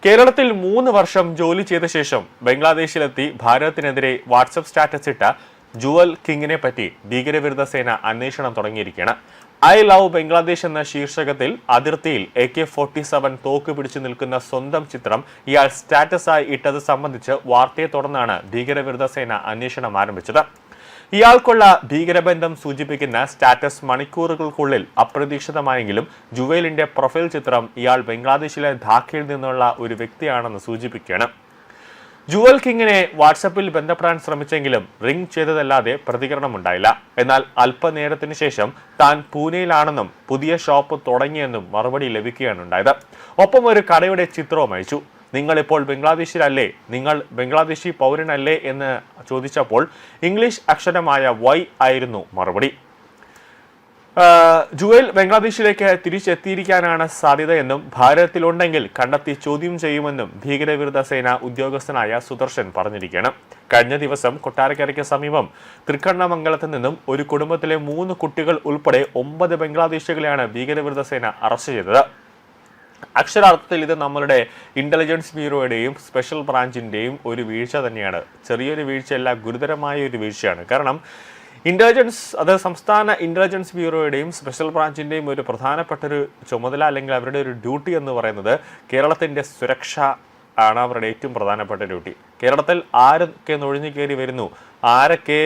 കേരളത്തിൽ 3 വർഷം ജോലി ചെയ്ത ശേഷം ബംഗ്ലാദേശിലെത്തി ഭാരതത്തിനെതിരെ വാട്സപ്പ് സ്റ്റാറ്റസ് ഇട്ട ജുവൽ കിങ്ങിനെ പറ്റി ഭീകരവിരുദ്ധ സേന അന്വേഷണം തുടങ്ങിയിരിക്കുകയാണ്. ഐ ലവ് ബംഗ്ലാദേശ് എന്ന ശീർഷകത്തിൽ അതിർത്തിയിൽ AK-47 തോക്ക് പിടിച്ചു നിൽക്കുന്ന സ്വന്തം ചിത്രം ഇയാൾ സ്റ്റാറ്റസായി ഇട്ടത് സംബന്ധിച്ച് വാർത്തയെ തുടർന്നാണ് ഭീകരവിരുദ്ധ സേന അന്വേഷണം ആരംഭിച്ചത്. ഇയാൾക്കുള്ള ഭീകരബന്ധം സൂചിപ്പിക്കുന്ന സ്റ്റാറ്റസ് മണിക്കൂറുകൾക്കുള്ളിൽ അപ്രതീക്ഷിതമായെങ്കിലും ജുവൈലിന്റെ പ്രൊഫൈൽ ചിത്രം ഇയാൾ ബംഗ്ലാദേശിലെ ധാക്കയിൽ നിന്നുള്ള ഒരു വ്യക്തിയാണെന്ന് സൂചിപ്പിക്കുകയാണ്. ജുവൽ കിങ്ങിനെ വാട്സപ്പിൽ ബന്ധപ്പെടാൻ ശ്രമിച്ചെങ്കിലും റിംഗ് ചെയ്തതല്ലാതെ പ്രതികരണമുണ്ടായില്ല. എന്നാൽ അല്പനേരത്തിന് ശേഷം താൻ പൂനെയിലാണെന്നും പുതിയ ഷോപ്പ് തുടങ്ങിയെന്നും മറുപടി ലഭിക്കുകയാണുണ്ടായത്. ഒപ്പം ഒരു കടയുടെ ചിത്രവും അയച്ചു. നിങ്ങൾ ഇപ്പോൾ ബംഗ്ലാദേശിലല്ലേ, നിങ്ങൾ ബംഗ്ലാദേശി പൗരനല്ലേ എന്ന് ചോദിച്ചപ്പോൾ ഇംഗ്ലീഷ് അക്ഷരമായ Y ആയിരുന്നു മറുപടി. ജുവൽ ബംഗ്ലാദേശിലേക്ക് തിരിച്ചെത്തിയിരിക്കാനാണ് സാധ്യതയെന്നും ഭാരതത്തിലുണ്ടെങ്കിൽ കണ്ടെത്തി ചോദ്യം ചെയ്യുമെന്നും ഭീകരവിരുദ്ധ സേന ഉദ്യോഗസ്ഥനായ സുദർശൻ പറഞ്ഞിരിക്കുകയാണ്. കഴിഞ്ഞ ദിവസം കൊട്ടാരക്കരയ്ക്ക് സമീപം തൃക്കണ്ണമംഗലത്ത് നിന്നും ഒരു കുടുംബത്തിലെ 3 കുട്ടികൾ ഉൾപ്പെടെ 9 ബംഗ്ലാദേശികളെയാണ് ഭീകരവിരുദ്ധ സേന അറസ്റ്റ് ചെയ്തത്. അക്ഷരാർത്ഥത്തിൽ ഇത് നമ്മളുടെ ഇന്റലിജൻസ് ബ്യൂറോയുടെയും സ്പെഷ്യൽ ബ്രാഞ്ചിന്റെയും ഒരു വീഴ്ച തന്നെയാണ്. ചെറിയൊരു വീഴ്ചയല്ല, ഗുരുതരമായ ഒരു വീഴ്ചയാണ്. കാരണം സംസ്ഥാന ഇന്റലിജൻസ് ബ്യൂറോയുടെയും സ്പെഷ്യൽ ബ്രാഞ്ചിന്റെയും ഒരു പ്രധാനപ്പെട്ട ഒരു ചുമതല അല്ലെങ്കിൽ അവരുടെ ഒരു ഡ്യൂട്ടി എന്ന് പറയുന്നത് കേരളത്തിന്റെ സുരക്ഷ ആണ് അവരുടെ ഏറ്റവും പ്രധാനപ്പെട്ട ഡ്യൂട്ടി. കേരളത്തിൽ ആരൊക്കെ നുഴഞ്ഞു കയറി വരുന്നു, ആരൊക്കെ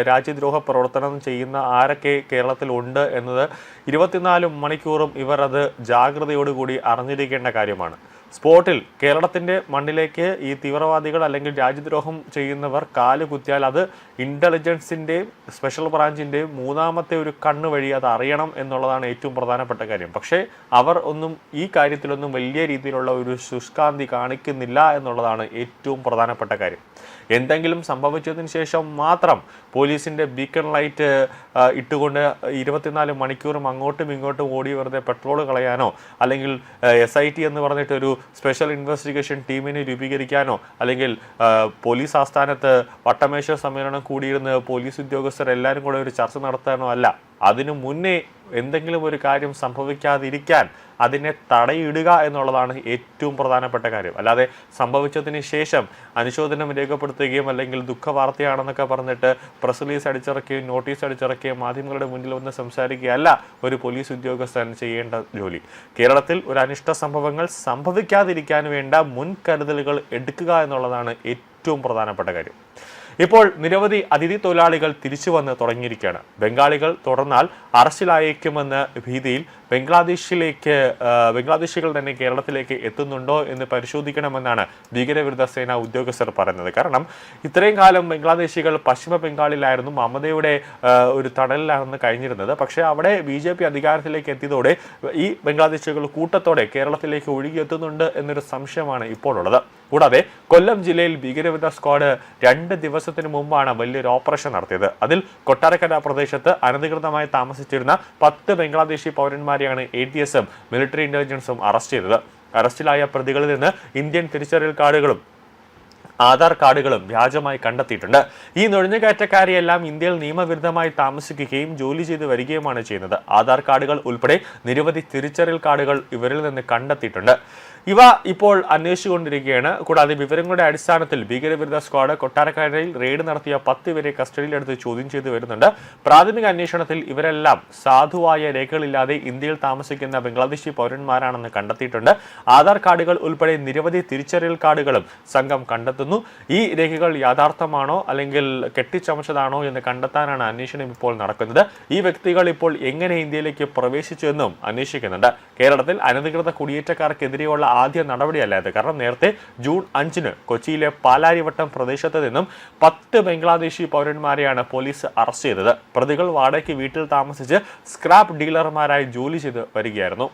രാജ്യദ്രോഹ പ്രവർത്തനം ചെയ്യുന്ന ആരൊക്കെ കേരളത്തിൽ ഉണ്ട് എന്നത് 24 മണിക്കൂറും ഇവർ അത് ജാഗ്രതയോടുകൂടി അറിഞ്ഞിരിക്കേണ്ട കാര്യമാണ്. സ്പോട്ടിൽ കേരളത്തിന്റെ മണ്ണിലേക്ക് ഈ തീവ്രവാദികൾ അല്ലെങ്കിൽ രാജ്യദ്രോഹം ചെയ്യുന്നവർ കാലുകുത്തിയാൽ അത് ഇന്റലിജൻസിന്റെയും സ്പെഷ്യൽ ബ്രാഞ്ചിന്റെയും മൂന്നാമത്തെ ഒരു കണ്ണ് വഴി അത് അറിയണം എന്നുള്ളതാണ് ഏറ്റവും പ്രധാനപ്പെട്ട കാര്യം. പക്ഷേ അവർ ഒന്നും ഈ കാര്യത്തിലൊന്നും വലിയ രീതിയിലുള്ള ഒരു ശുഷ്കാന്തി കാണിക്കുന്നില്ല എന്നുള്ളതാണ് ഏറ്റവും പ്രധാനപ്പെട്ട കാര്യം. എന്തെങ്കിലും സംഭവിച്ചതിന് ശേഷം മാത്രം പോലീസിന്റെ ബീക്കൺ ലൈറ്റ് ഇട്ടുകൊണ്ട് 24 മണിക്കൂറും അങ്ങോട്ടും ഇങ്ങോട്ടും ഓടി വെറുതെ പെട്രോൾ കളയാനോ അല്ലെങ്കിൽ SIT എന്ന് പറഞ്ഞിട്ടൊരു സ്പെഷ്യൽ ഇൻവെസ്റ്റിഗേഷൻ ടീമിനെ രൂപീകരിക്കാനോ അല്ലെങ്കിൽ പോലീസ് ആസ്ഥാനത്ത് വട്ടമേശ സമ്മേളനം കൂടിയിരുന്ന് പോലീസ് ഉദ്യോഗസ്ഥർ എല്ലാവരും കൂടെ ഒരു ചർച്ച നടത്താനോ അല്ല. അതിനു മുന്നേ എന്തെങ്കിലും ഒരു കാര്യം സംഭവിക്കാതിരിക്കാൻ അതിനെ തടയിടുക എന്നുള്ളതാണ് ഏറ്റവും പ്രധാനപ്പെട്ട കാര്യം. അല്ലാതെ സംഭവിച്ചതിന് ശേഷം അനുശോചനം രേഖപ്പെടുത്തുകയും അല്ലെങ്കിൽ ദുഃഖവാർത്തയാണെന്നൊക്കെ പറഞ്ഞിട്ട് പ്രസ് റിലീസ് അടിച്ചിറക്കുകയും നോട്ടീസ് അടിച്ചിറക്കുകയും മാധ്യമങ്ങളുടെ മുന്നിൽ വന്ന് സംസാരിക്കുകയല്ല ഒരു പോലീസ് ഉദ്യോഗസ്ഥൻ ചെയ്യേണ്ട ജോലി. കേരളത്തിൽ ഒരു അനിഷ്ട സംഭവങ്ങൾ സംഭവിക്കാതിരിക്കാൻ വേണ്ട മുൻകരുതലുകൾ എടുക്കുക എന്നുള്ളതാണ് ഏറ്റവും പ്രധാനപ്പെട്ട കാര്യം. ഇപ്പോൾ നിരവധി അതിഥി തൊഴിലാളികൾ തിരിച്ചു വന്ന് തുടങ്ങിയിരിക്കുകയാണ്. ബംഗാളികൾ തുടർന്നാൽ അറസ്റ്റിലായേക്കുമെന്ന ഭീതിയിൽ ബംഗ്ലാദേശികൾ തന്നെ കേരളത്തിലേക്ക് എത്തുന്നുണ്ടോ എന്ന് പരിശോധിക്കണമെന്നാണ് ഭീകരവിരുദ്ധ സേന ഉദ്യോഗസ്ഥർ പറയുന്നത്. കാരണം ഇത്രയും കാലം ബംഗ്ലാദേശികൾ പശ്ചിമ ബംഗാളിലായിരുന്നു, മമതയുടെ ഒരു തണലിലാണെന്ന് കഴിഞ്ഞിരുന്നത്. പക്ഷേ അവിടെ BJP അധികാരത്തിലേക്ക് എത്തിയതോടെ ഈ ബംഗ്ലാദേശികൾ കൂട്ടത്തോടെ കേരളത്തിലേക്ക് ഒഴുകിയെത്തുന്നുണ്ട് എന്നൊരു സംശയമാണ് ഇപ്പോൾ ഉള്ളത്. കൂടാതെ കൊല്ലം ജില്ലയിൽ ഭീകരവിരുദ്ധ സ്ക്വാഡ് 2 ദിവസത്തിന് മുമ്പാണ് വലിയൊരു ഓപ്പറേഷൻ നടത്തിയത്. അതിൽ കൊട്ടാരക്കര പ്രദേശത്ത് അനധികൃതമായി താമസിച്ചിരുന്ന 10 ബംഗ്ലാദേശി പൗരന്മാരെയാണ് ATS-ഉം മിലിറ്ററി ഇന്റലിജൻസും അറസ്റ്റ് ചെയ്തത്. അറസ്റ്റിലായ പ്രതികളിൽ നിന്ന് ഇന്ത്യൻ തിരിച്ചറിയൽ കാർഡുകളും ആധാർ കാർഡുകളും വ്യാജമായി കണ്ടെത്തിയിട്ടുണ്ട്. ഈ നുഴഞ്ഞുകയറ്റക്കാരെയെല്ലാം ഇന്ത്യയിൽ നിയമവിരുദ്ധമായി താമസിക്കുകയും ജോലി ചെയ്ത് വരികയുമാണ് ചെയ്യുന്നത്. ആധാർ കാർഡുകൾ ഉൾപ്പെടെ നിരവധി തിരിച്ചറിയൽ കാർഡുകൾ ഇവരിൽ നിന്ന് കണ്ടെത്തിയിട്ടുണ്ട്. ഇവ ഇപ്പോൾ അന്വേഷിച്ചുകൊണ്ടിരിക്കുകയാണ്. കൂടാതെ വിവരങ്ങളുടെ അടിസ്ഥാനത്തിൽ ഭീകരവിരുദ്ധ സ്ക്വാഡ് കൊട്ടാരക്കരയിൽ റെയ്ഡ് നടത്തിയ 10 പേരെ കസ്റ്റഡിയിലെടുത്ത് ചോദ്യം ചെയ്തു വരുന്നുണ്ട്. പ്രാഥമിക അന്വേഷണത്തിൽ ഇവരെല്ലാം സാധുവായ രേഖകളില്ലാതെ ഇന്ത്യയിൽ താമസിക്കുന്ന ബംഗ്ലാദേശി പൗരന്മാരാണെന്ന് കണ്ടെത്തിയിട്ടുണ്ട്. ആധാർ കാർഡുകൾ ഉൾപ്പെടെ നിരവധി തിരിച്ചറിയൽ കാർഡുകളും സംഘം കണ്ടെത്തുന്നു. ഈ രേഖകൾ യാഥാർത്ഥ്യമാണോ അല്ലെങ്കിൽ കെട്ടിച്ചമച്ചതാണോ എന്ന് കണ്ടെത്താനാണ് അന്വേഷണം ഇപ്പോൾ നടക്കുന്നത്. ഈ വ്യക്തികൾ ഇപ്പോൾ എങ്ങനെ ഇന്ത്യയിലേക്ക് പ്രവേശിച്ചു എന്നും അന്വേഷിക്കുന്നുണ്ട്. കേരളത്തിൽ അനധികൃത കുടിയേറ്റക്കാർക്കെതിരെയുള്ള ആദ്യ നടപടിയല്ല ഇത്. കാരണം നേരത്തെ ജൂൺ 5-ന് കൊച്ചിയിലെ പാലാരിവട്ടം പ്രദേശത്ത് നിന്നും 10 ബംഗ്ലാദേശി പൗരന്മാരെയാണ് പോലീസ് അറസ്റ്റ് ചെയ്തത്. പ്രതികൾ വാടകയ്ക്ക് വീട്ടിൽ താമസിച്ച് സ്ക്രാപ്പ് ഡീലർമാരായി ജോലി ചെയ്ത് വരികയായിരുന്നു.